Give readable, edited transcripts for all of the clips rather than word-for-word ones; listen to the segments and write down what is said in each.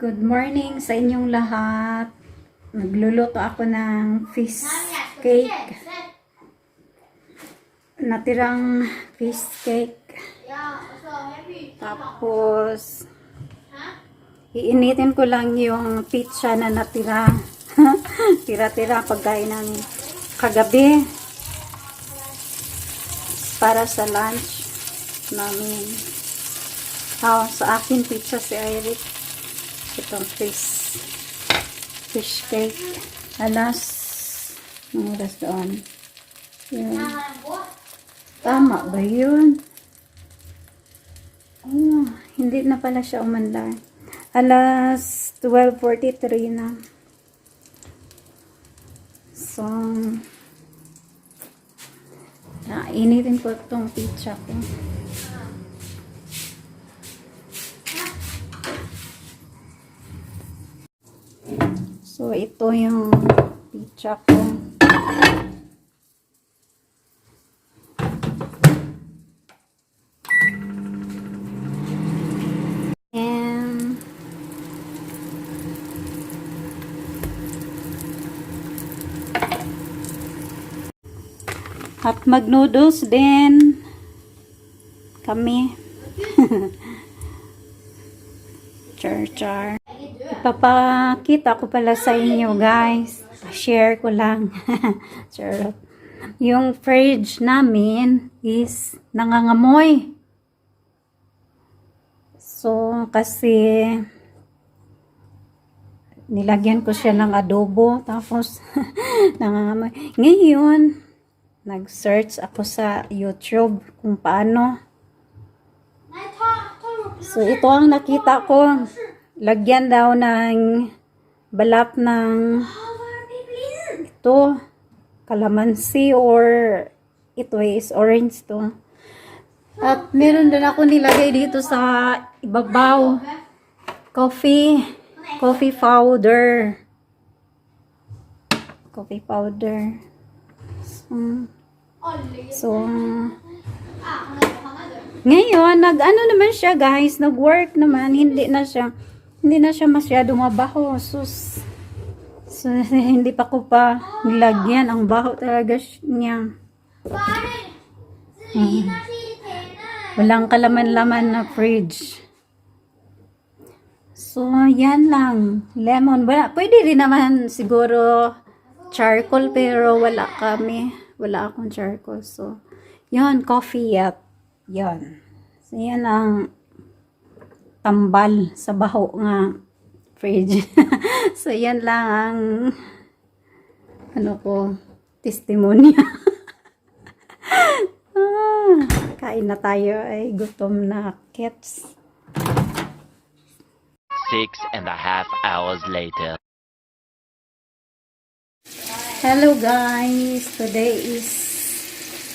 Good morning sa inyong lahat. Nagluluto ako ng fish cake. Natirang fish cake. Tapos, iinitin ko lang yung pizza na natira. Tira-tira pagkain namin kagabi. Para sa lunch namin. Sa akin pizza si Iris. Itong fish cake. Alas, ang oras doon. Yun. Tama ba yun? Oh, hindi na pala siya umandar. Alas 12:43 na. So, initin ko itong pizza ko. So, ito yung pizza ko. And at mag-noodles din kami. Char. Ipapakita ko pala sa inyo, guys. Share ko lang. Charot. Yung fridge namin is nangangamoy. So, kasi nilagyan ko siya ng adobo. Tapos, nangangamoy. Ngayon, nag-search ako sa YouTube kung paano. So, ito ang nakita ko. Lagyan daw ng balat ng ito, kalamansi, or ito is orange to. At meron din ako nilagay dito sa ibabaw. Coffee powder. Coffee powder. So ngayon, nag-ano naman siya, guys, nag-work naman, hindi na siya masyado mabaho. So, hindi pa ko pa nilagyan. Ang baho talaga niya. Walang kalaman-laman na fridge. So, yan lang. Lemon. Pwede rin naman siguro charcoal, pero wala kami. Wala akong charcoal. So, yun, coffee at yan. So, yan ang tambal sa baho nga fridge. So, yan lang ang testimonya. Kain na tayo, ay gutom na kids. 6.5 hours later. Hello guys, today is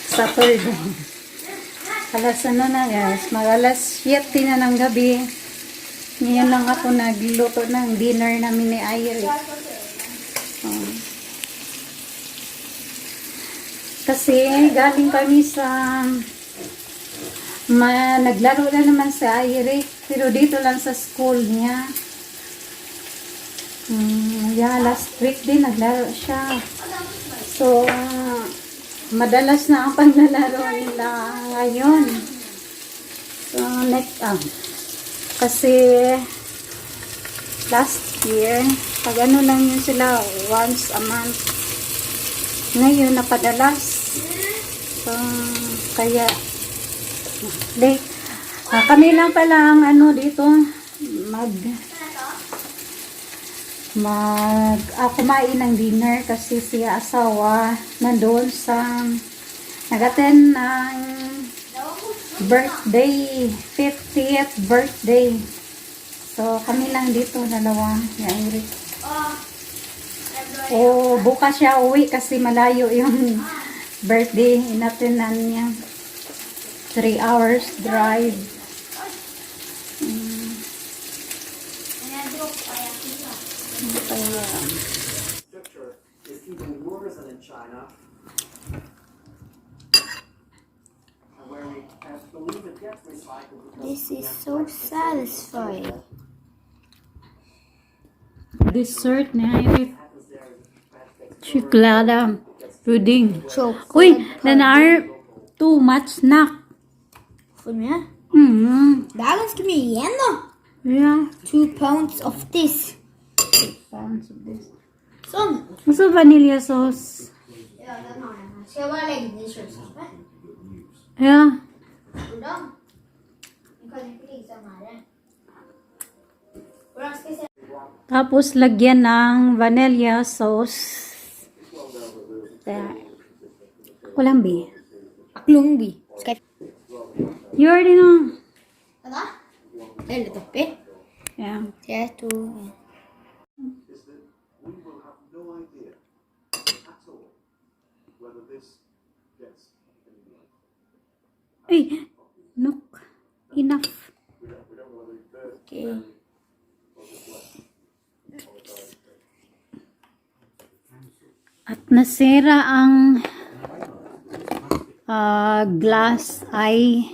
Saturday. Alas na guys, mag-alas 7 na ng gabi. Ngayon lang ako nagluto ng dinner namin ni Iris. Kasi galing kami sa naglaro na naman sa Iris, pero dito lang sa school niya. Last week din naglaro siya. So, madalas na ang paglalaro nila ngayon. So, next kasi last year, pag ano lang yun sila, once a month. Ngayon, napadalas. So, kaya, kami lang pala ang dito, kumain ng dinner kasi siya asawa nandoon sa nag-attend ng birthday, 50th birthday. So kami lang dito, dalawa ni Iris. Bukas siya uwi kasi malayo yung birthday, inattenan niya. 3 hours drive. This is so satisfying. Dessert na chocolate pudding. Chocolate Uy, den är too much snack. Får du med? Mm. Det är ganska mycket igen då. Ja. 2 pounds of this. Pounds of this. Sån. Och så vaniljasås. Ja, den har jag. Ska jag bara lägga den i kylskåpet? Ja. Hvordan? Den kan inte ligga så nära. Hvordan ska jag säga? Tapos lagyan ng vanilla sauce. There. Kulambi. Klungbi. Ska jag... You already know. Vadå? Det är lite oppi. Yeah. 3, 2, 1. We will have no idea at all whether this gets any light. Ay, no. Enough. Okej. At nasira ang glass ay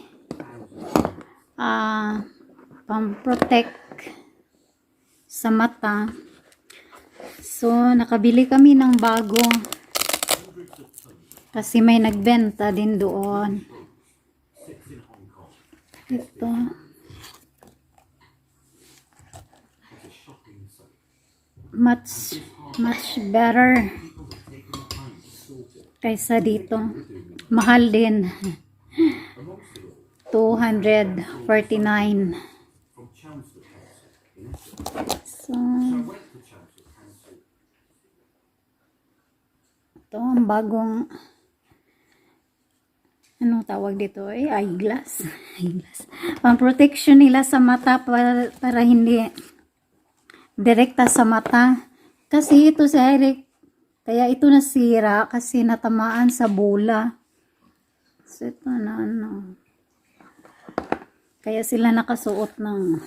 pang-protect sa mata. So, nakabili kami ng bago. Kasi may nagbenta din doon. Ito. Much better kaysa dito. Mahal din. 249. So, ito ang bagong anong tawag dito? Eyeglass. Eyeglass. Pang protection nila sa mata para hindi direkta sa mata. Kasi ito sa Eric, kaya ito nasira kasi natamaan sa bola. So ito na ano. Kaya sila nakasuot ng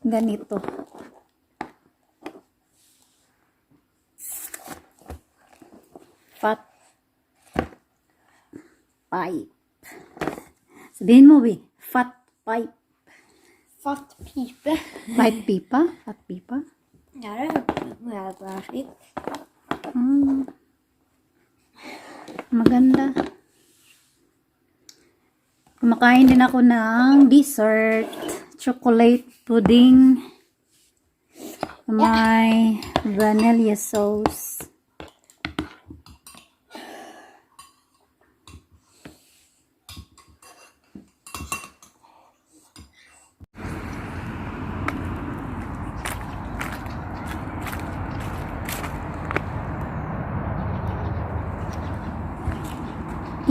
ganito. Fat pipe. Sabihin mo, Bi. Fat pipe. Fat pipe. Pipe pipa? Fat pipa? Ja, det är bara fritt. Maganda. Kumakain din ako ng dessert. Chocolate pudding. May vanilla sauce.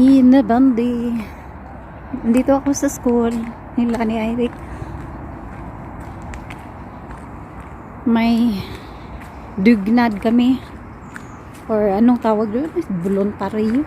Inabandi. Dito ako sa school nila ni Eric. May dugnad kami. Or anong tawag doon? Voluntaryo.